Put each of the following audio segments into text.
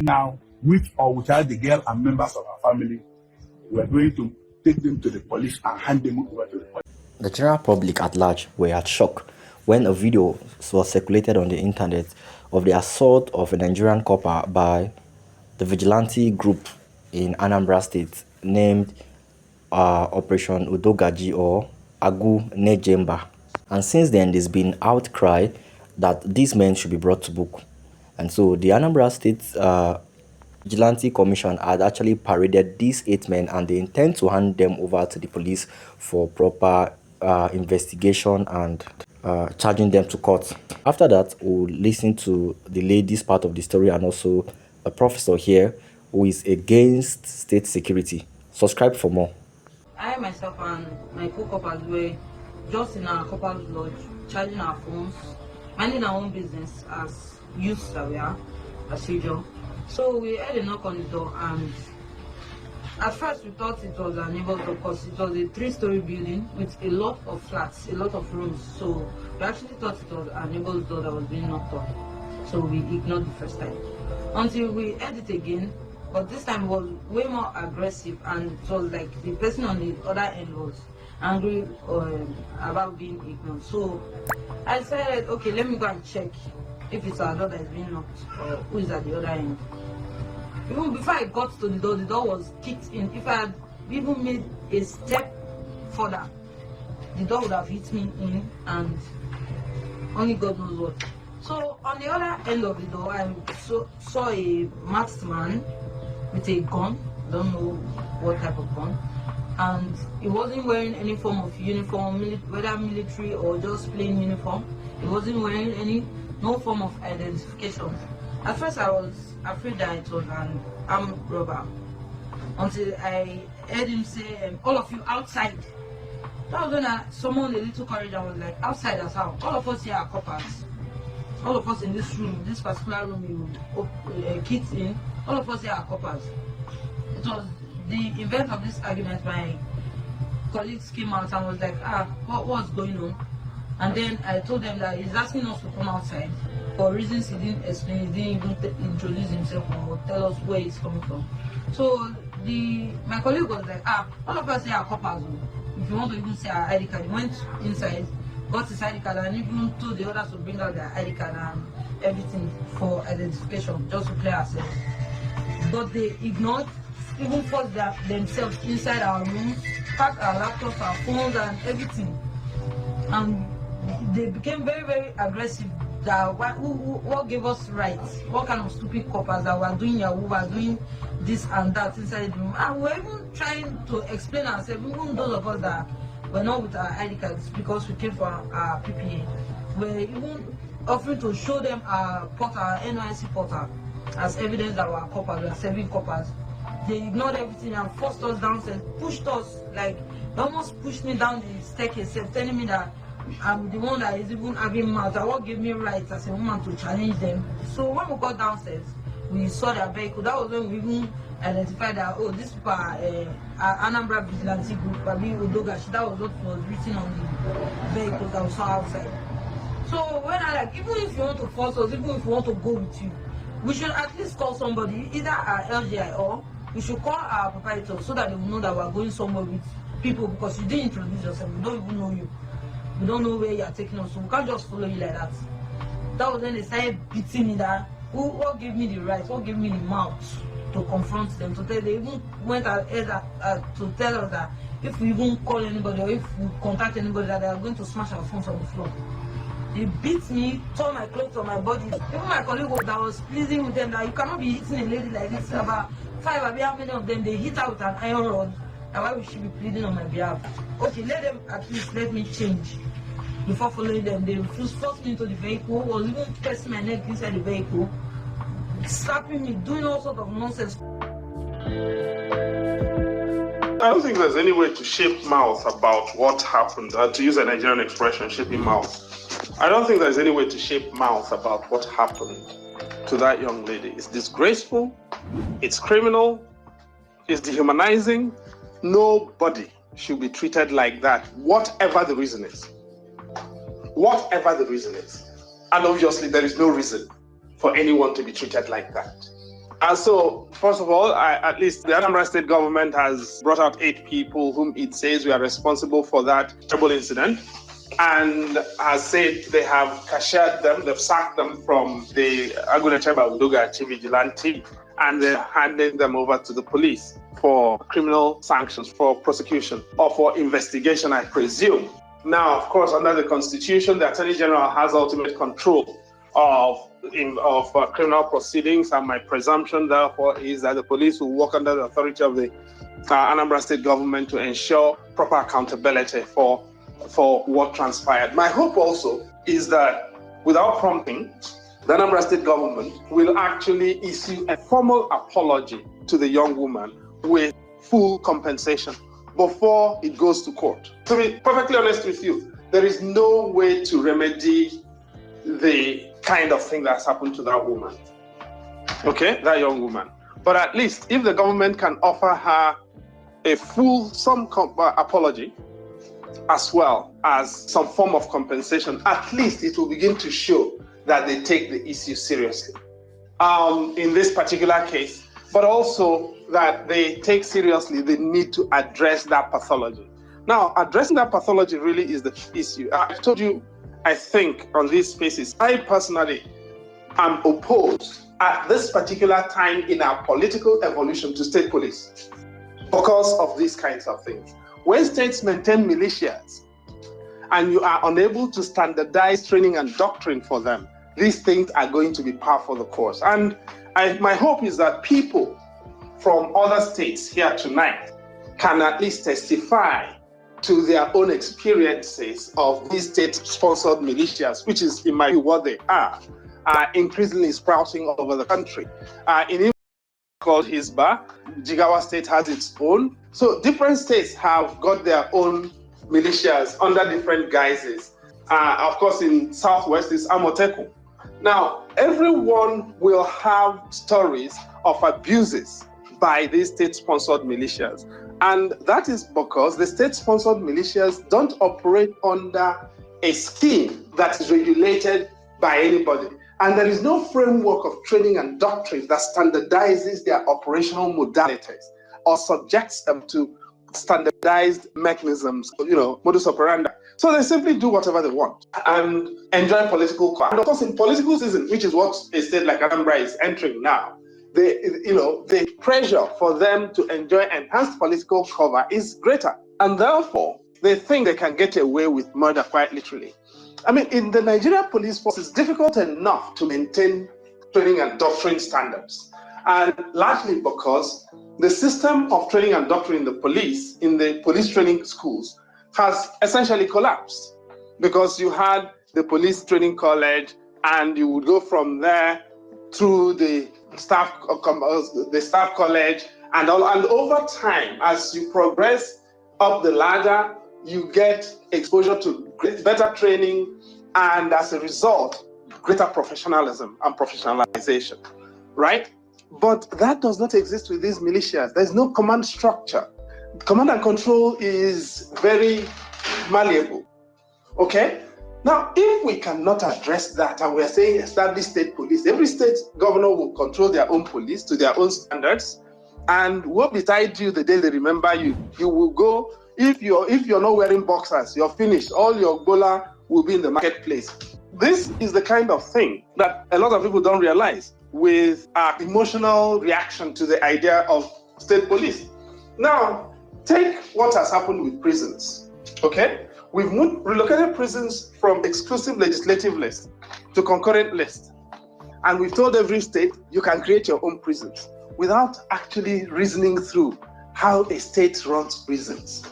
now, with or without the girl and members of our family, we're going to take them to the police and hand them over to the police. The general public at large were at shock when a video was circulated on the internet of the assault of a Nigerian copper by the Vigilante group in Anambra State named Operation Udogaji or Agu Nejemba. And since then, there's been outcry that these men should be brought to book. And so the Anambra State Vigilante Commission had actually paraded these 8 men, and they intend to hand them over to the police for proper investigation and charging them to court. After that, we'll listen to the lady's part of the story and also a professor here who is against state security. Subscribe for more. I myself and my co-coppers were just in our coppers lodge, charging our phones, minding our own business as youths that we are, as usual. So we had a knock on the door, and at first we thought it was a neighbor's door because it was a 3-story building with a lot of flats, a lot of rooms. So we actually thought it was a neighbor's door that was being knocked on. So we ignored the first time. Until we heard it again, but this time it was way more aggressive, and it was like the person on the other end was angry about being ignored. So I said, okay, let me go and check if it's our door that is being knocked or who is at the other end. Even before I got to the door was kicked in. If I had even made a step further, the door would have hit me in, and only God knows what. So on the other end of the door, I saw a masked man with a gun. Don't know what type of gun, and he wasn't wearing any form of uniform, whether military or just plain uniform. He wasn't wearing no form of identification. At first I was afraid that it was an armed robber, until I heard him say, all of you outside. That was when I summoned a little courage and was like, outside as how? All of us here are coppers. All of us in this room, this particular room you kids in, all of us here are coppers. It was the event of this argument. My colleagues came out and was like, what's going on? And then I told them that he's asking us to come outside for reasons he didn't explain. He didn't even introduce himself or tell us where he's coming from. So my colleague was like, all of us here are coppers. If you want to even say our ID card, he went inside, got his ID card, and even told the others to bring out their ID card and everything for identification, just to clear ourselves. But they ignored, even forced themselves inside our rooms, packed our laptops, our phones, and everything. And they became very, very aggressive. That what gave us rights? What kind of stupid coppers that were doing Yahoo, were doing this and that inside the room? And we're even trying to explain ourselves, even those of us that were not with our ID cards because we came from our PPA. We're even offering to show them our portal, our NYC portal, as evidence that we're coppers, we are serving coppers. They ignored everything and forced us downstairs, pushed us, like, they almost pushed me down the staircase, telling me that I'm the one that is even having mouth. That what gave me rights as a woman to challenge them. So when we got downstairs, we saw their vehicle. That was when we even identified that, these people are Anambra Vigilante group, Babi Udogashi. That was what was written on the vehicles that we saw outside. So when even if you want to force us, even if you want to go with you, we should at least call somebody, either our LGI or we should call our proprietor so that they will know that we are going somewhere with people, because you didn't introduce yourself. We don't even know you. We don't know where you are taking us, so we can't just follow you like that. That was when they started beating me. That what gave me the right, what gave me the mouth to confront them, to tell. They even went ahead to tell us that if we even call anybody or if we contact anybody, that they are going to smash our phones on the floor. They beat me, tore my clothes on my body. Even my colleague that was pleading with them that you cannot be hitting a lady like this. About 5, how many of them they hit out with an iron rod. And why we should be pleading on my behalf? Okay, let them at least let me change before following them. They forced me into the vehicle, was even pressing my neck inside the vehicle, slapping me, doing all sorts of nonsense. I don't think there's any way to shape mouth about what happened. To use a Nigerian expression, shaping mouth. I don't think there's any way to shape mouth about what happened to that young lady. It's disgraceful, it's criminal, it's dehumanizing. Nobody should be treated like that, whatever the reason is. Whatever the reason is. And obviously, there is no reason for anyone to be treated like that. So, first of all, at least the Anambra state government has brought out 8 people whom it says we are responsible for that terrible incident, and has said they have cashiered them, they've sacked them from the Agunacheba Udogachi Vigilante, and they're handing them over to the police for criminal sanctions, for prosecution, or for investigation, I presume. Now, of course, under the Constitution, the Attorney General has ultimate control of criminal proceedings, and my presumption, therefore, is that the police will work under the authority of the Anambra state government to ensure proper accountability for what transpired. My hope also is that without prompting, the Anambra state government will actually issue a formal apology to the young woman with full compensation before it goes to court. To be perfectly honest with you, there is no way to remedy the kind of thing that's happened to that woman, okay, that young woman. But at least if the government can offer her a full apology, as well as some form of compensation, at least it will begin to show that they take the issue seriously in this particular case, but also that they take seriously the need to address that pathology. Now, addressing that pathology really is the issue. I've told you, I think, on these spaces, I personally am opposed at this particular time in our political evolution to state police because of these kinds of things. When states maintain militias and you are unable to standardize training and doctrine for them, these things are going to be par for the course. And my hope is that people from other states here tonight can at least testify to their own experiences of these state-sponsored militias, which is, in my view, what they are increasingly sprouting all over the country. In called Hisba, Jigawa State has its own. So different states have got their own militias under different guises. Of course, in Southwest is Amoteku. Now, everyone will have stories of abuses by these state-sponsored militias. And that is because the state-sponsored militias don't operate under a scheme that is regulated by anybody. And there is no framework of training and doctrine that standardizes their operational modalities or subjects them to standardized mechanisms, modus operandi. So they simply do whatever they want and enjoy political power. And of course, in political season, which is what a state like Anambra is entering now, the pressure for them to enjoy enhanced political cover is greater. And therefore, they think they can get away with murder quite literally. I mean, in the Nigerian police force, it's difficult enough to maintain training and doctrine standards. And largely because the system of training and doctrine in the police training schools has essentially collapsed. Because you had the police training college and you would go from there through the staff college and over time, as you progress up the ladder, you get exposure to better training, and as a result, greater professionalism and professionalization, right? But that does not exist with these militias. There's no command structure. Command and control is very malleable, okay? Now, if we cannot address that, and we're saying establish state police, every state governor will control their own police to their own standards, and woe betide you the day they remember you. You will go, if you're not wearing boxers, you're finished. All your gola will be in the marketplace. This is the kind of thing that a lot of people don't realize with our emotional reaction to the idea of state police. Now, take what has happened with prisons, okay? We've relocated prisons from exclusive legislative list to concurrent list. And we've told every state, you can create your own prisons without actually reasoning through how a state runs prisons.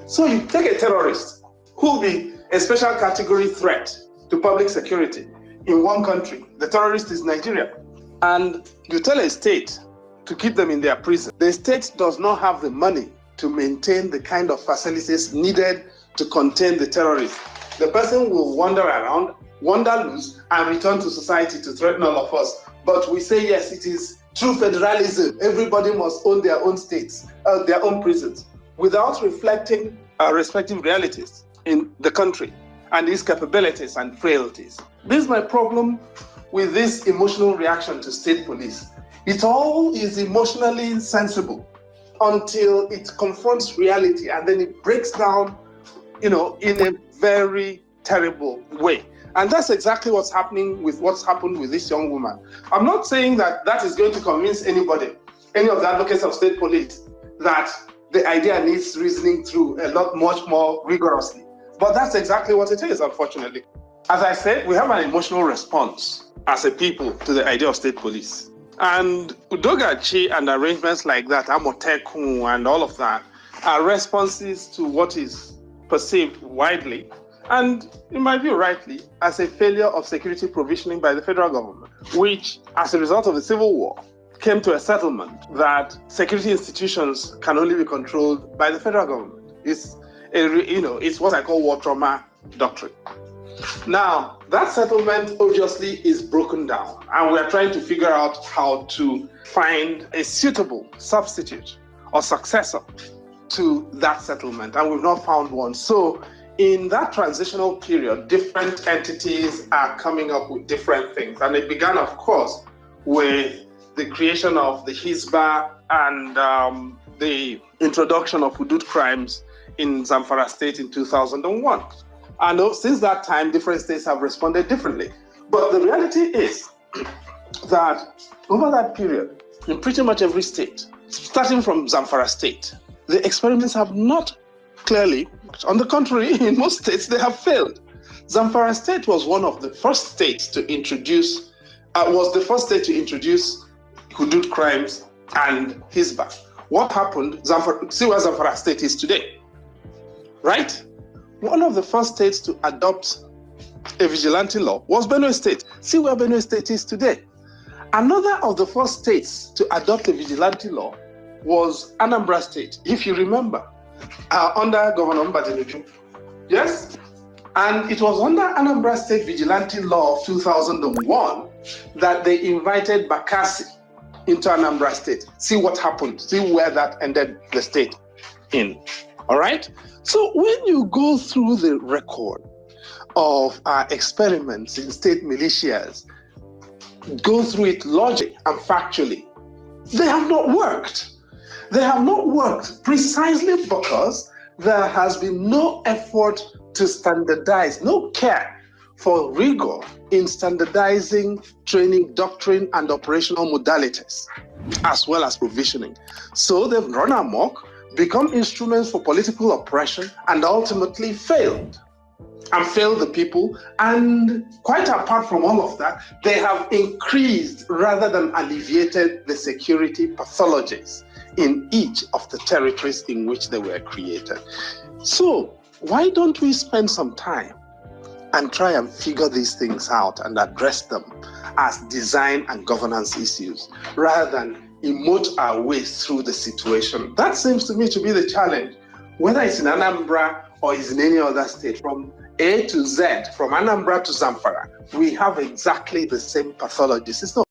So you take a terrorist who will be a special category threat to public security in one country. The terrorist is Nigeria. And you tell a state to keep them in their prison. The state does not have the money to maintain the kind of facilities needed to contain the terrorists. The person will wander around, wander loose, and return to society to threaten all of us. But we say, yes, it is true federalism. Everybody must own their own states, their own prisons, without reflecting respective realities in the country and its capabilities and frailties. This is my problem with this emotional reaction to state police. It all is emotionally sensible until it confronts reality, and then it breaks down, in a very terrible way. And that's exactly what's happened with this young woman. I'm not saying that is going to convince anybody, any of the advocates of state police, that the idea needs reasoning through much more rigorously. But that's exactly what it is, unfortunately. As I said, we have an emotional response as a people to the idea of state police. And Udogachi and arrangements like that, Amotekun and all of that, are responses to what is perceived widely, and in my view rightly, as a failure of security provisioning by the federal government, which, as a result of the Civil War, came to a settlement that security institutions can only be controlled by the federal government. It's what I call war trauma doctrine. Now, that settlement obviously is broken down, and we are trying to figure out how to find a suitable substitute or successor to that settlement, and we've not found one. So in that transitional period, different entities are coming up with different things, and it began, of course, with the creation of the Hisba and the introduction of hudud crimes in Zamfara State in 2001. And since that time, different states have responded differently. But the reality is that over that period, in pretty much every state, starting from Zamfara State, the experiments have not clearly, on the contrary, in most states, they have failed. Zamfara State was one of the first states to introduce, hudud crimes and Hisba. What happened? See where Zamfara State is today, right? One of the first states to adopt a vigilante law was Benue State. See where Benue State is today. Another of the first states to adopt a vigilante law was Anambra State, if you remember, under Governor Mbadinuju. Yes? And it was under Anambra State vigilante law of 2001 that they invited Bakassi into Anambra State. See what happened. See where that ended the state in. All right? So when you go through the record of our experiments in state militias, go through it logically and factually, they have not worked. They have not worked precisely because there has been no effort to standardize, no care for rigor in standardizing training, doctrine, and operational modalities, as well as provisioning. So they've run amok, become instruments for political oppression, and ultimately failed the people. And quite apart from all of that, they have increased rather than alleviated the security pathologies in each of the territories in which they were created. So why don't we spend some time and try and figure these things out and address them as design and governance issues, rather than emote our way through the situation? That seems to me to be the challenge, whether it's in Anambra or it's in any other state. From A to Z, from Anambra to Zamfara, we have exactly the same pathologies. It's not